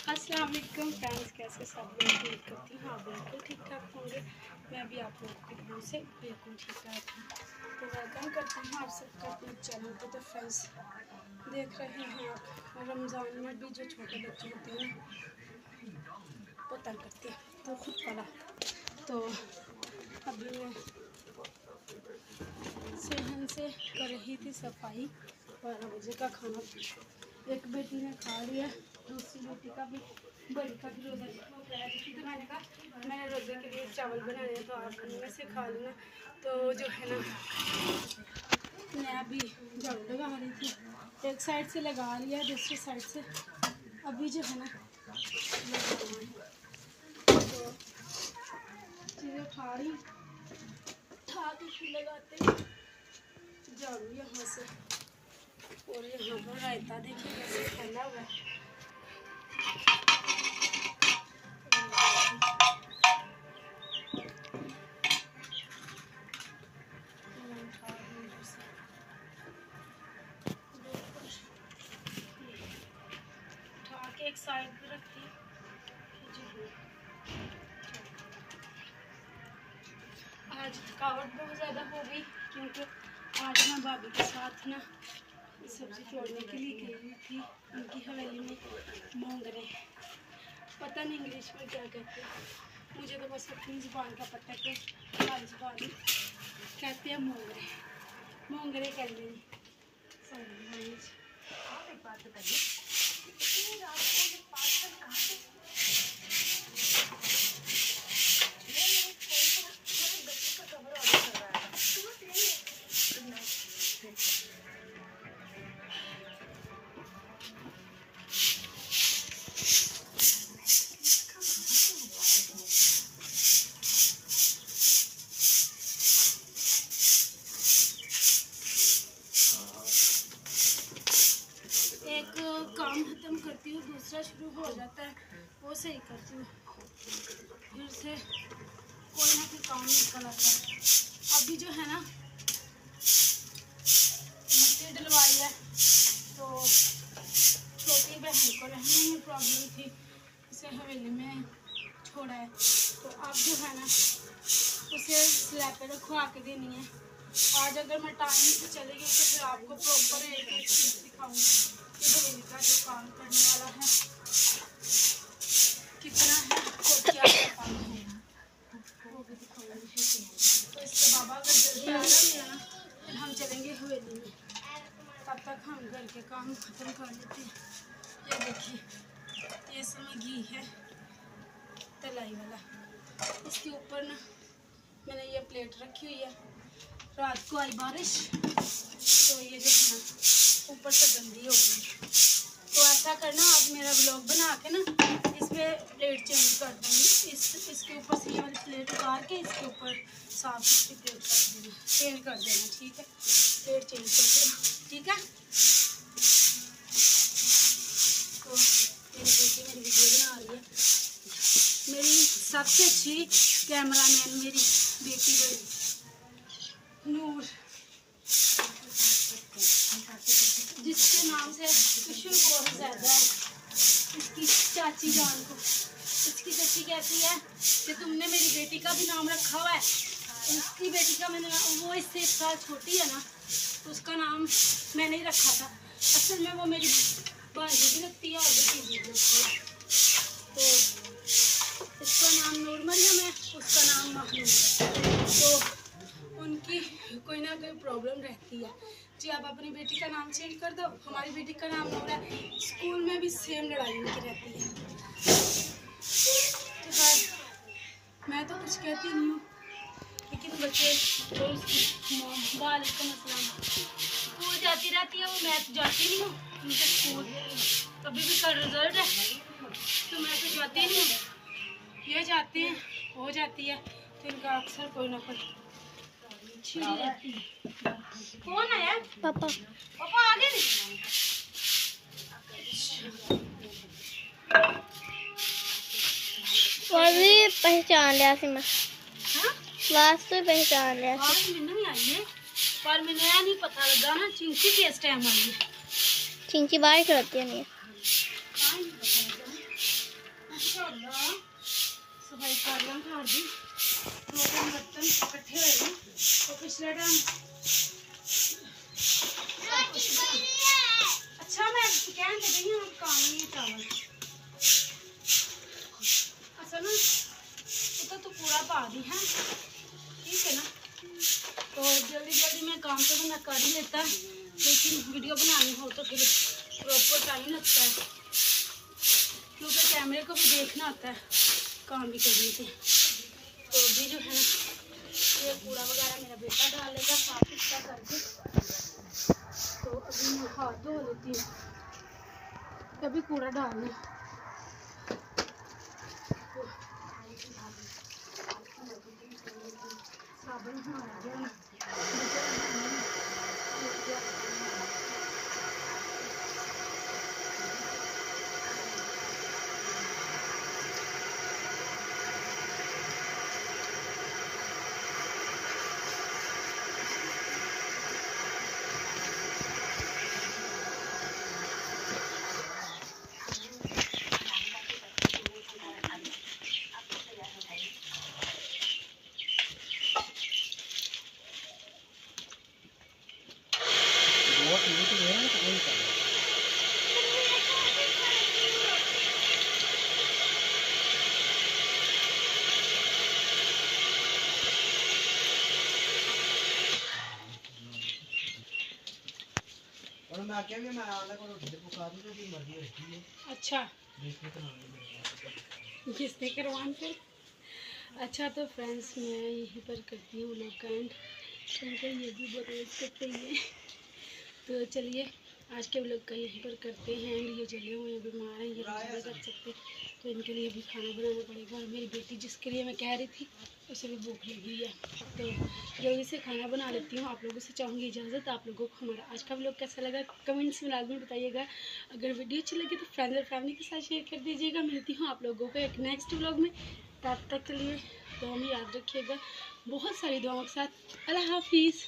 अस्सलाम वालेकुम फ्रेंड्स, कैसे सब लोग? उम्मीद करती हूँ हाँ बिल्कुल ठीक ठाक होंगे। मैं भी आप लोगों की दुआ से बिल्कुल ठीक ठाक हूँ। तो वेलकम करती हूँ आप सबका अपने चैनल पर। तो फ्रेंड्स देख रहे हैं आप, रमज़ान में भी जो छोटे बच्चे होते हैं ना वो तंग करते हैं, तो खुद पड़ा। तो अभी मैं सहन से कर रही थी सफाई। 12 बजे का खाना एक बेटी ने खा लिया, दूसरी बेटी का भी, बड़ी का भी रोज़ा हो गया है। तो मैंने कहा मैंने रोज़े के लिए चावल बनाए हैं तो आप उनमें से खा लेना। तो जो है ना मैं अभी झाड़ू लगा रही थी, एक साइड से लगा लिया, दूसरी साइड से अभी जो है ना तो चीज़ें उठा के फिर लगाते झाड़ू यहाँ से। और यहाँ पर रायता देखिए कैसे फैला हुआ है। उठा के एक साइड पे रखती हूँ। आज थकावट बहुत ज़्यादा हो गई क्योंकि आज मैं भाभी के साथ ना सब्जी तोड़ने के लिए गई हुई थी। उनकी हवेली में मोंगरे, पता नहीं इंग्लिश में क्या कहते हैं, मुझे तो बस अपनी ज़ुबान का पता है कि हमारी ज़ुबान में कहते हैं मोंगरे, मोंगरे कहते हैं। एक बात बताइए, इतनी रात को ये पार्सल कहाँ से? मेरे बच्चे का कवर ऑर्डर कर रहा था, तो वो गुड नाइट। एक काम ख़त्म करती हूँ, दूसरा शुरू हो जाता है, वो सही करती हूँ, फिर से कोई ना कोई काम निकल आता है। अभी जो है ना मिट्टी डलवाई है तो छोटी बहन को रहने में प्रॉब्लम थी, उसे हवेली में छोड़ा है, तो अब जो है ना उसे स्लैब पे रखवा के देनी है। आज अगर मैं टाइम से चली गई तो फिर आपको प्रॉपर एक एक चीज़ दिखाऊंगी कि हवेली का जो काम करने वाला है कितना है और क्या क्या काम है, वो भी दिखाऊंगी। तो इसके बाबा अगर जल्दी आ रहा है ना फिर हम चलेंगे हवेली में, तब तक हम घर के काम ख़त्म कर लेते हैं। ये देखिए ये इसमें घी है तलाई वाला, इसके ऊपर ना मैंने ये प्लेट रखी हुई है। रात को आई बारिश तो ये जो है ना ऊपर से गंदी हो गई, तो ऐसा करना आप मेरा व्लॉग बना के ना इस पर प्लेट चेंज कर दूँगी। इसके ऊपर से ये वाली प्लेट उतार के इसके ऊपर साफ सुथरी प्लेट कर देना, चेंज कर देना, ठीक है? प्लेट चेंज कर देना, ठीक है? तो मेरी बेटी मेरी वीडियो बना रही है, मेरी सबसे अच्छी कैमरामैन मेरी बेटी बड़ी नूर, जिसके नाम से खुशी बहुत ज़्यादा है। इसकी चाची जान को, इसकी चाची कहती है कि तुमने मेरी बेटी का भी नाम रखा हुआ है। उसकी बेटी का मैंने वो इससे 1 साल छोटी है ना, तो उसका नाम मैंने ही रखा था। असल में वो मेरी भांजी भी लगती है और बेटी भी लगती है। तो इसका नाम नूर मरियम है, उसका नाम महमूद है। तो उनकी कोई ना कोई प्रॉब्लम रहती है जी। आप अपनी बेटी का नाम चेंज कर दो, हमारी बेटी का नाम नूर है, स्कूल में भी सेम लड़ाई उनकी रहती है। तो खैर मैं तो कुछ कहती नहीं हूँ, लेकिन बच्चे वालेकुम अस्सलाम स्कूल जाती रहती है, वो मैं तो जाती नहीं हूँ उनके स्कूल। कभी भी का रिजल्ट है तो मैं तो जाती नहीं हूँ, ये जाते हैं हो जाती है, तो इनका अक्सर कोई ना कोई छिड़ी रहती है। कौन आया? पापा। पापा आ गए? भी पहचान लिया सी मैं। हाँ वास्तु पहचान लिया आवाज मैंने भी आई है, पर मैंने यह नहीं पता लगा ना चिंकी किस टाइम आई है। चिंकी बाहर खड़ोती नहीं है। सफाई कर ला घर की, 2-3 बर्तन इकट्ठे हुए हैं तो पिछले टाइम। अच्छा मैं कह रही हूँ काम नहीं चावल अच्छा ना तो पूरा पा दी है, ठीक है ना। तो जल्दी जल्दी मैं काम तो मैं कर ही लेता, लेकिन वीडियो बनानी हो तो फिर प्रॉपर टाइम लगता है, क्योंकि कैमरे को भी देखना होता है काम भी करने से। तो अभी जो है ये कूड़ा वगैरह मेरा बेटा डालेगा साफ सुथरा करके। तो अभी मैं हाथ धो लेती हूँ, अभी कूड़ा डालना। साबुन हमारा जो है अच्छा किसने करवान फिर। अच्छा तो फ्रेंड्स मैं यहीं पर करती हूँ लोग का एंड, क्योंकि ये भी बहुत वेट करते हैं। तो चलिए आज के व्लॉग का यहीं पर करते हैं एंड। ये चले हुए हैं बीमार हैं, ये नहीं कर सकते, तो इनके लिए भी खाना बनाना पड़ेगा। और मेरी बेटी जिसके लिए मैं कह रही थी उसे भी भूख लगी है, तो जल्दी से खाना बना लेती हूँ। आप लोगों से चाहूँगी इजाज़त। आप लोगों को हमारा आज का व्लॉग कैसा लगा कमेंट्स में लाजमी बताइएगा। अगर वीडियो अच्छी लगी तो फ्रेंड्स और फैमिली के साथ शेयर कर दीजिएगा। मिलती हूँ आप लोगों को एक नेक्स्ट व्लॉग में, तब तक के लिए दुआ में याद रखिएगा, बहुत सारी दुआओं के साथ। अल्लाह हाफिज़।